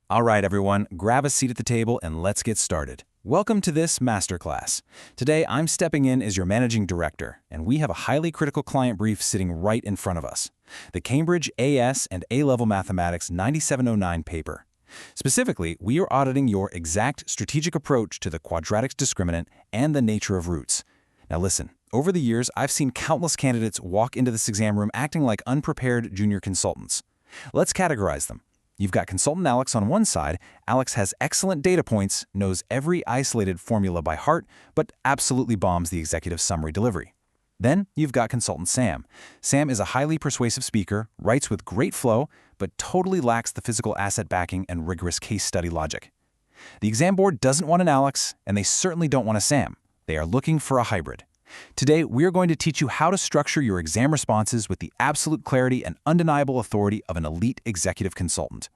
All right, everyone, grab a seat at the table and let's get started. Welcome to this masterclass. Today, I'm stepping in as your managing director, and we have a highly critical client brief sitting right in front of us. The Cambridge AS and A-Level Mathematics 9709 paper. Specifically, we are auditing your exact strategic approach to the quadratics discriminant and the nature of roots. Now listen, over the years, I've seen countless candidates walk into this exam room acting like unprepared junior consultants. Let's categorize them. You've got consultant Alex on one side. Alex has excellent data points, knows every isolated formula by heart, but absolutely bombs the executive summary delivery. Then you've got consultant Sam. Sam is a highly persuasive speaker, writes with great flow, but totally lacks the physical asset backing and rigorous case study logic. The exam board doesn't want an Alex, and they certainly don't want a Sam. They are looking for a hybrid. Today, we are going to teach you how to structure your exam responses with the absolute clarity and undeniable authority of an elite executive consultant.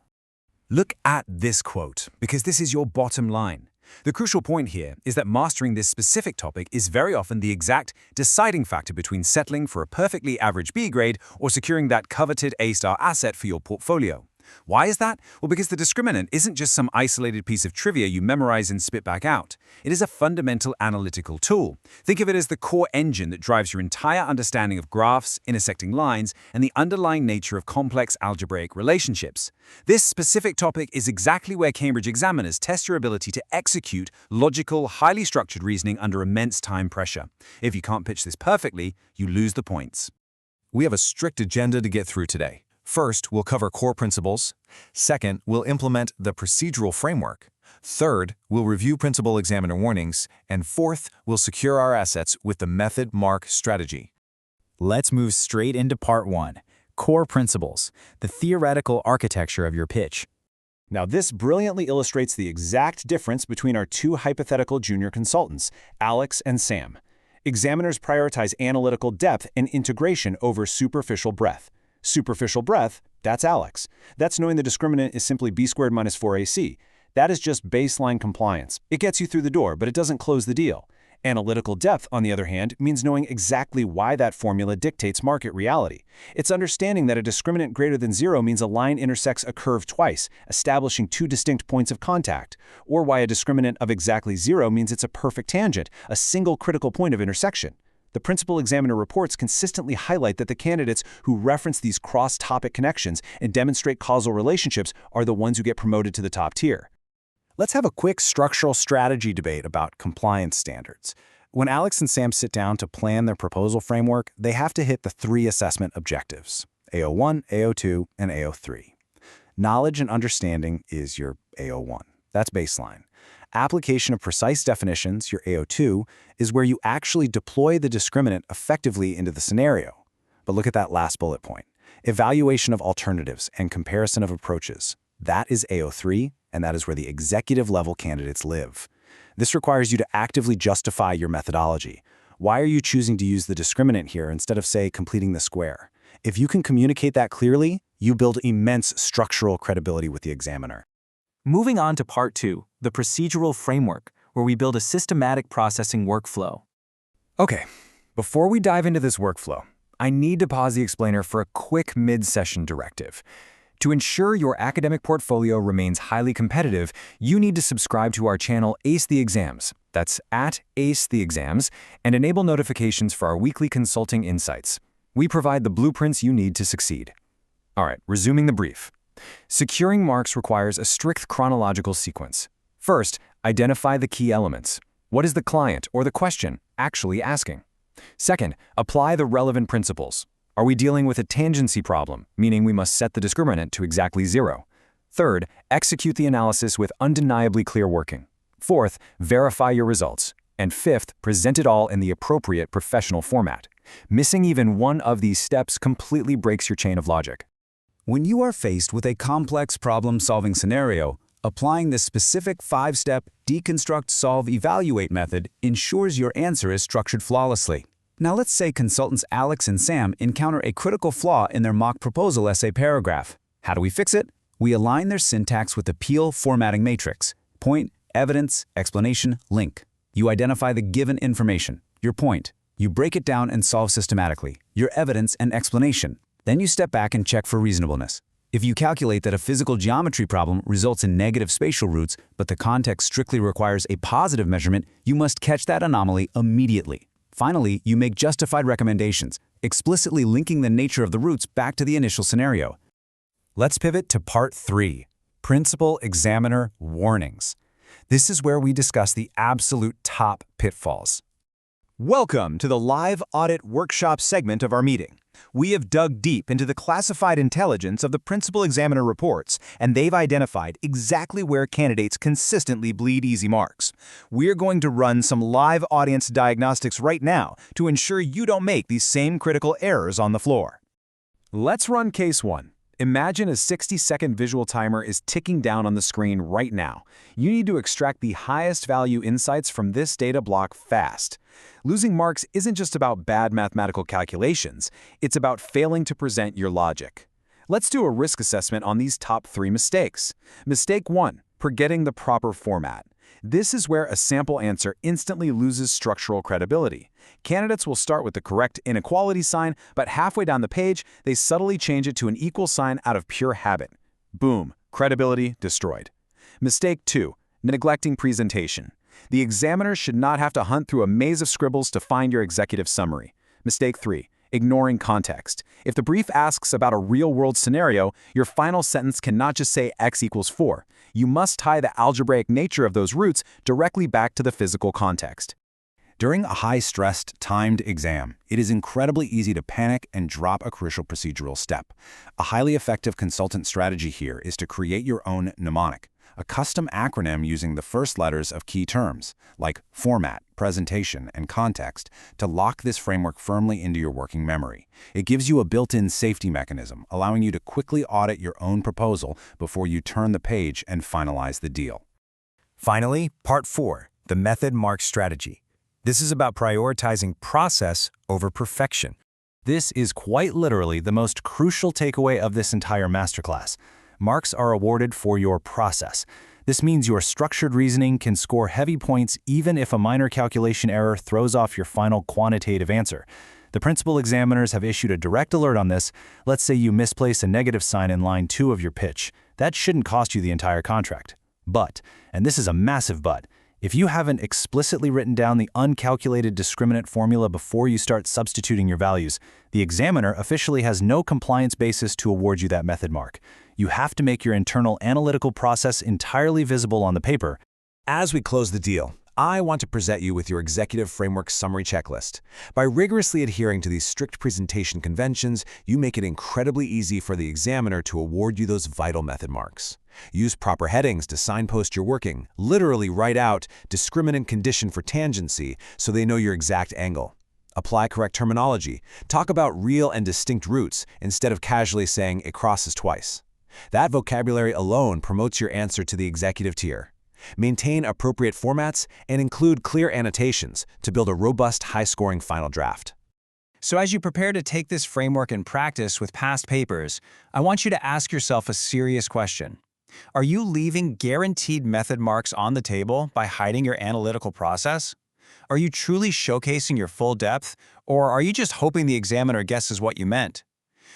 Look at this quote, because this is your bottom line. The crucial point here is that mastering this specific topic is very often the exact deciding factor between settling for a perfectly average B grade or securing that coveted A-star asset for your portfolio. Why is that? Well, because the discriminant isn't just some isolated piece of trivia you memorize and spit back out. It is a fundamental analytical tool. Think of it as the core engine that drives your entire understanding of graphs, intersecting lines, and the underlying nature of complex algebraic relationships. This specific topic is exactly where Cambridge examiners test your ability to execute logical, highly structured reasoning under immense time pressure. If you can't pitch this perfectly, you lose the points. We have a strict agenda to get through today. First, we'll cover core principles. Second, we'll implement the procedural framework. Third, we'll review principal examiner warnings. And fourth, we'll secure our assets with the method mark strategy. Let's move straight into part one, core principles, the theoretical architecture of your pitch. Now, this brilliantly illustrates the exact difference between our two hypothetical junior consultants, Alex and Sam. Examiners prioritize analytical depth and integration over superficial breadth. Superficial breadth, that's Alex. That's knowing the discriminant is simply b squared minus 4ac. That is just baseline compliance. It gets you through the door, but it doesn't close the deal. Analytical depth, on the other hand, means knowing exactly why that formula dictates market reality. It's understanding that a discriminant greater than 0 means a line intersects a curve twice, establishing two distinct points of contact, or why a discriminant of exactly 0 means it's a perfect tangent, a single critical point of intersection. The principal examiner reports consistently highlight that the candidates who reference these cross-topic connections and demonstrate causal relationships are the ones who get promoted to the top tier. Let's have a quick structural strategy debate about compliance standards. When Alex and Sam sit down to plan their proposal framework, they have to hit the three assessment objectives: AO1, AO2, and AO3. Knowledge and understanding is your AO1. That's baseline. Application of precise definitions, your AO2, is where you actually deploy the discriminant effectively into the scenario. But look at that last bullet point. Evaluation of alternatives and comparison of approaches. That is AO3, and that is where the executive level candidates live. This requires you to actively justify your methodology. Why are you choosing to use the discriminant here instead of, say, completing the square? If you can communicate that clearly, you build immense structural credibility with the examiner. Moving on to part two, the procedural framework, where we build a systematic processing workflow. Okay, before we dive into this workflow, I need to pause the explainer for a quick mid-session directive. To ensure your academic portfolio remains highly competitive, you need to subscribe to our channel Ace the Exams, that's @Ace the Exams, and enable notifications for our weekly consulting insights. We provide the blueprints you need to succeed. All right, resuming the brief. Securing marks requires a strict chronological sequence. First, identify the key elements. What is the client or the question actually asking? Second, apply the relevant principles. Are we dealing with a tangency problem, meaning we must set the discriminant to exactly 0? Third, execute the analysis with undeniably clear working. Fourth, verify your results. And fifth, present it all in the appropriate professional format. Missing even one of these steps completely breaks your chain of logic. When you are faced with a complex problem-solving scenario, applying the specific 5-step deconstruct, solve, evaluate method ensures your answer is structured flawlessly. Now let's say consultants Alex and Sam encounter a critical flaw in their mock proposal essay paragraph. How do we fix it? We align their syntax with the Peel formatting matrix: point, evidence, explanation, link. You identify the given information, your point. You break it down and solve systematically, your evidence and explanation. Then you step back and check for reasonableness. If you calculate that a physical geometry problem results in negative spatial roots, but the context strictly requires a positive measurement, you must catch that anomaly immediately. Finally, you make justified recommendations, explicitly linking the nature of the roots back to the initial scenario. Let's pivot to Part 3, Principal Examiner Warnings. This is where we discuss the absolute top pitfalls. Welcome to the live audit workshop segment of our meeting. We have dug deep into the classified intelligence of the principal examiner reports, and they've identified exactly where candidates consistently bleed easy marks. We're going to run some live audience diagnostics right now to ensure you don't make these same critical errors on the floor. Let's run case 1. Imagine a 60-second visual timer is ticking down on the screen right now. You need to extract the highest value insights from this data block fast. Losing marks isn't just about bad mathematical calculations, it's about failing to present your logic. Let's do a risk assessment on these top 3 mistakes. Mistake 1, forgetting the proper format. This is where a sample answer instantly loses structural credibility. Candidates will start with the correct inequality sign, but halfway down the page, they subtly change it to an equal sign out of pure habit. Boom, credibility destroyed. Mistake 2, neglecting presentation. The examiner should not have to hunt through a maze of scribbles to find your executive summary. Mistake 3, ignoring context. If the brief asks about a real-world scenario, your final sentence cannot just say x equals 4. You must tie the algebraic nature of those roots directly back to the physical context. During a high-stressed, timed exam, it is incredibly easy to panic and drop a crucial procedural step. A highly effective consultant strategy here is to create your own mnemonic, a custom acronym using the first letters of key terms, like format, presentation, and context, to lock this framework firmly into your working memory. It gives you a built-in safety mechanism, allowing you to quickly audit your own proposal before you turn the page and finalize the deal. Finally, Part 4, the method mark strategy. This is about prioritizing process over perfection. This is quite literally the most crucial takeaway of this entire masterclass. Marks are awarded for your process. This means your structured reasoning can score heavy points even if a minor calculation error throws off your final quantitative answer. The principal examiners have issued a direct alert on this. Let's say you misplace a negative sign in line 2 of your pitch. That shouldn't cost you the entire contract. But, and this is a massive but, if you haven't explicitly written down the uncalculated discriminant formula before you start substituting your values, the examiner officially has no compliance basis to award you that method mark. You have to make your internal analytical process entirely visible on the paper. As we close the deal, I want to present you with your Executive Framework Summary Checklist. By rigorously adhering to these strict presentation conventions, you make it incredibly easy for the examiner to award you those vital method marks. Use proper headings to signpost your working. Literally write out discriminant condition for tangency so they know your exact angle. Apply correct terminology. Talk about real and distinct roots instead of casually saying it crosses twice. That vocabulary alone promotes your answer to the executive tier. Maintain appropriate formats and include clear annotations to build a robust, high-scoring final draft. So as you prepare to take this framework in practice with past papers, I want you to ask yourself a serious question. Are you leaving guaranteed method marks on the table by hiding your analytical process? Are you truly showcasing your full depth, or are you just hoping the examiner guesses what you meant?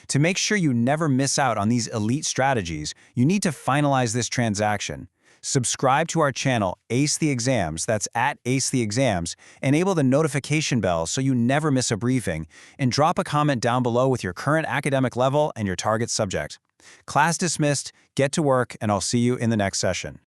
To make sure you never miss out on these elite strategies, you need to finalize this transaction. Subscribe to our channel, Ace the Exams, that's at Ace the Exams, enable the notification bell so you never miss a briefing, and drop a comment down below with your current academic level and your target subject. Class dismissed, get to work, and I'll see you in the next session.